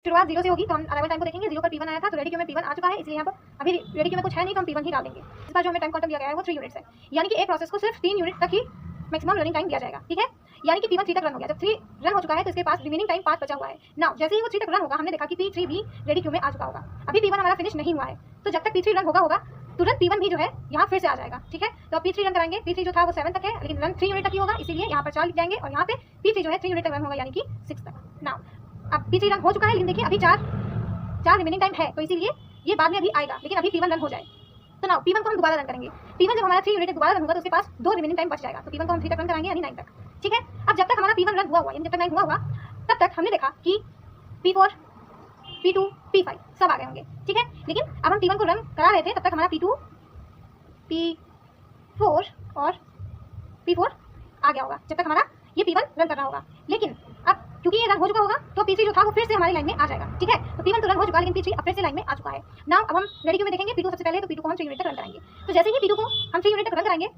शुरुआत 0 से होगी तो हम अराइवल टाइम को देखेंगे। 0 पर P1 आया था तो रेडी क्यू में P1 आ चुका है, इसलिए यहाँ पर अभी रेडी क्यू में कुछ है नहीं तो हम P1 ही डाल देंगे। इस बार जो हमें टाइम क्वांटम दिया गया है वो 3 यूनिट्स है, यानी कि एक प्रोसेस को सिर्फ 3 यूनिट तक ही मैक्सिमम रनिंग टाइम दिया जाएगा। ठीक है, यानी कि P1 3 तक रन हो गया। जब 3 रन हो चुका है तो इसके पास रिमेनिंग टाइम 5 बचा हुआ है। नाउ जैसे ही वो 3 तक रन होगा हमने देखा कि P3 भी रेडी क्यू में आ चुका होगा। अभी P1 हमारा फिनिश नहीं हुआ है, तो जब तक P3 रन होगा तुरंत P1 भी जो है यहाँ फिर से आ जाएगा। ठीक है, तो अब P3 रन कराएंगे। P3 जो था वो 7 तक है, लेकिन रन 3 यूनिट तक ही होगा, इसीलिए यहाँ पर 4 लिख जाएंगे और यहाँ पे P3 जो है 3 यूनिट तक रन होगा, यानी कि 6 तक। नाउ अब P3 रन हो चुका है, लेकिन देखिए अभी 4 रिमेनिंग टाइम है, तो इसीलिए ये बाद में अभी आएगा, लेकिन अभी P1 रन हो जाए। तो नाउ P1 को हम दोबारा रन करेंगे। P1 जब हमारा 3 यूनिट दोबारा रन होगा तो उसके पास 2 रिमेनिंग टाइम बच जाएगा, तो P1 को हम 3 तक रन कराएंगे, यानी 9 तक। ठीक है, अब जब तक हमारा P1 रन हुआ यानी जब तक 9 हुआ तब तक हमने देखा कि P4, P2, P5 सब आ गए होंगे। ठीक है, लेकिन अब हम P1 को रन करा रहे थे तब तक हमारा P2, P4 और P4 आ गया होगा, जब तक हमारा ये P1 रन कर रहा होगा। लेकिन अब क्योंकि ये रन हो चुका होगा तो P3 जो था वो फिर से हमारी लाइन में आ जाएगा। ठीक है, तो P1 तो रन हो चुका, लेकिन P3 अब फिर से लाइन में आ चुका है। नाउ अब हम रेडी क्यू में देखेंगे P2 सबसे पहले, तो P2 को हम 3 यूनिट तक रन कराएंगे। तो जैसे ही P2 को हम 3 यूनिट तक रन कराएंगे,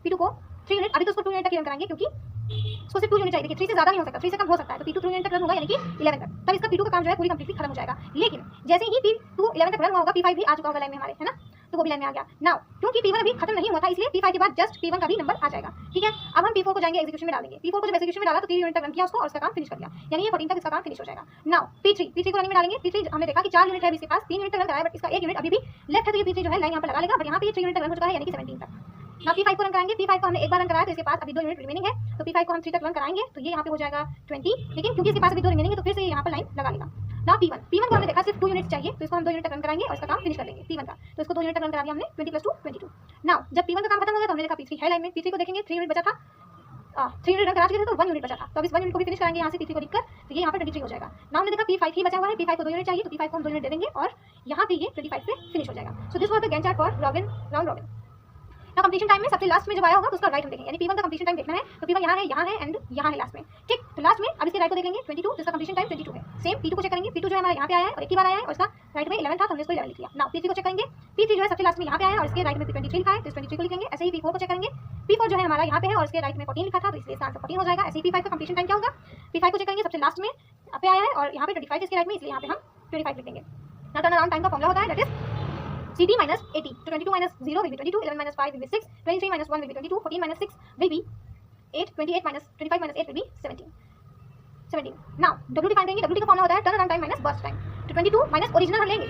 P2 को 3 यूनिट, अभी तो उसको 2 यूनिट तक रन कराएंगे क्योंकि उसको सिर्फ 2 यूनिट चाहिए। देखिए 3 से ज्यादा नहीं हो सकता, 3 से कम हो सकता है, तो P2 2 यूनिट तक रन होगा, यानी कि 11 तक। तब इसका P2 का काम जो है पूरी कंप्लीटली खत्म हो जाएगा। लेकिन जैसे ही P2 11 तक रन हुआ होगा, P5 भी आ चुका होगा लाइन में हमारे, है ना, तो वो भी लाइन में आ गया। नाउ क्योंकि P1 अभी खत्म नहीं हुआ था, इसलिए P5 के बाद जस्ट P1 का भी नंबर आ जाएगा। ठीक है, अब हम P4 को जाएंगे एग्जीक्यूशन में डालेंगे। P4 को जब एग्जीक्यूशन में डाला तो 3 यूनिट तक रन किया उसको और उसका काम फिनिश कर दिया, यानी ये 14 तक इसका काम फिनिश हो जाएगा। नाउ P3 को रनिंग में डालेंगे। P3 हमने देखा कि 4 यूनिट है इसके पास, 3 यूनिट तक रन कराया, बट इसका 1 यूनिट अभी भी लेफ्ट है, तो ये P3 जो है लाइन यहाँ पर लगा लेगा, बट यहाँ पे ये 3 यूनिट तक रन हो चुका है, यानी कि 17 तक। नाउ P5 को रन कराएंगे। P5 को हमने एक बार रन कराया तो इसके पास अभी 2 यूनिट रिमेनिंग है, तो P5 को हम 3 तक रन कराएंगे तो ये यहाँ पे हो जाएगा 20, लेकिन क्योंकि इसके पास अभी 2 रिमेनिंग है तो फिर से यहाँ पर लाइन लगा लेगा। नाउ P1 को हमने देखा सिर्फ 2 यूनिट चाहिए, तो इसको हम 2 यूनिट तक रन कराएंगे और इसका काम फिनिश कर देंगे P1 का, तो इसको 2 यूनिट तक रन करा दिया हमने। 20 + 2 22। नाउ जब P1 का काम खत्म हो गया तो हमने देखा P3 है लाइन में। P3 को देखेंगे, 3 यूनिट बचा था, 3 यूनिट रन करा चुके थे तो 1 यूनिट बचा था, तो अब इस 1 यूनिट को भी फिनिश कराएंगे यहाँ से P3 को लिखकर, तो ये यहाँ पे 23 हो जाएगा। नाउ हमने देखा P5 ही बचा हुआ है, P5 को 2 यूनिट चाहिए, तो P5 को हम 2 यूनिट दे देंगे और यहाँ पे ये 25 पे फिनिश हो जाएगा। So this was the Gantt chart for round robin. ना कंप्लीशन टाइम में सबसे लास्ट में जब आया होगा तो उसका राइट हम देखेंगे, यानी P1 का कंप्लीशन टाइम देखना है, तो P1 यहाँ है एंड यहाँ है लास्ट में। ठीक, तो लास्ट में अब इसके राइट को देखेंगे 22, जिसका कंप्लीशन टाइम 22 है। सेम P2 को चेक करेंगे। P2 जो है हमारा यहाँ पे आया है और एक ही बार आया है और इसका राइट में 11 था तो हमने इसको 11 लिख लिया। नाउ P3 को चेक करेंगे। P3 जो है सबसे लास्ट में यहाँ पे आया है और इसके राइट में 23 लिखा है, तो इस 23 को लिखेंगे। ऐसे ही P4 को चेक करेंगे। P4 जो है हमारा यहाँ पे है और इसके राइट में 14 लिखा था, तो इसलिए इसका आंसर 14 हो जाएगा। ऐसे ही P5 का कंप्लीशन टाइम क्या होगा, P5 को चेक करेंगे, सबसे लास्ट में यहाँ पे आया है और यहाँ पे 25 इसके राइट में, इसलिए यहाँ पे हम 25 लिख देंगे। नाउ टर्न अराउंड टाइम का फॉर्मूला होता है, that is CD minus 80. So 22 minus 0 will be 22, 11 minus 5 will be 6, 23 minus 1 will be 22, 14 minus 6 will be 8, 28 minus 25 minus 8 will be 17. Now WT find करेंगे। WT का फॉर्मूला होता है turn around time minus burst time. तो 22 minus original हम लेंगे